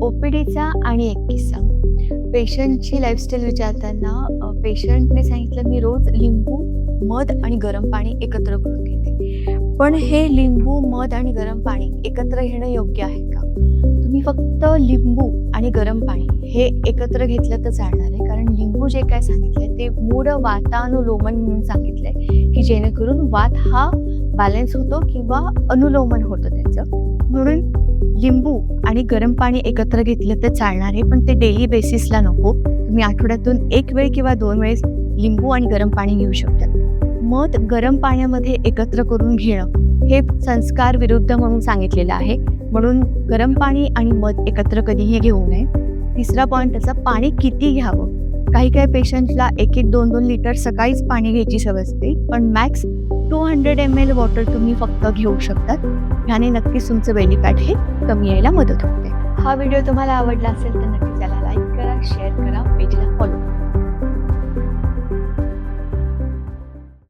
OPDचा आणि एक किस्सा. पेशंटची लाईफस्टाईल विचारताना पेशंटने सांगितलं, "मी रोज लिंबू, मध आणि गरम पाणी एकत्र करून घेते." पण हे लिंबू, मध आणि गरम पाणी एकत्र घेणं योग्य आहे का? तुम्ही फक्त लिंबू आणि गरम पाणी हे एकत्र घेतलं तर चालणार आहे. कारण लिंबू जे काय सांगितलंय ते मूळ वातानुलोमन म्हणून सांगितलंय, की जेणेकरून वात हा बॅलन्स होतो किंवा अनुलोमन होतं त्याचं. म्हणून लिंबू आणि गरम पाणी एकत्र घेतलं तर चालणार आहे, पण ते डेली बेसिसला नको. तुम्ही आठवड्यातून 1 वेळ किंवा 2 वेळेस लिंबू आणि गरम पाणी घेऊ शकतात. मध गरम पाण्यामध्ये एकत्र करून घेणं हे संस्कार विरुद्ध म्हणून सांगितलेलं आहे. म्हणून गरम पाणी आणि मध एकत्र कधीही घेऊ नये. तिसरा पॉइंट त्याचा, पाणी किती घ्यावं? काही पेशंट्सला 1-1, 2-2 लिटर सकाळीच पाणी घ्यायची सवय असते, पण मॅक्स 200 ml वॉटर तुम्ही फक्त घेऊ शकतात. ह्याने नक्कीच तुमचं बेली फॅट हे कमी यायला मदत होते. हा व्हिडिओ तुम्हाला आवडला असेल तर नक्की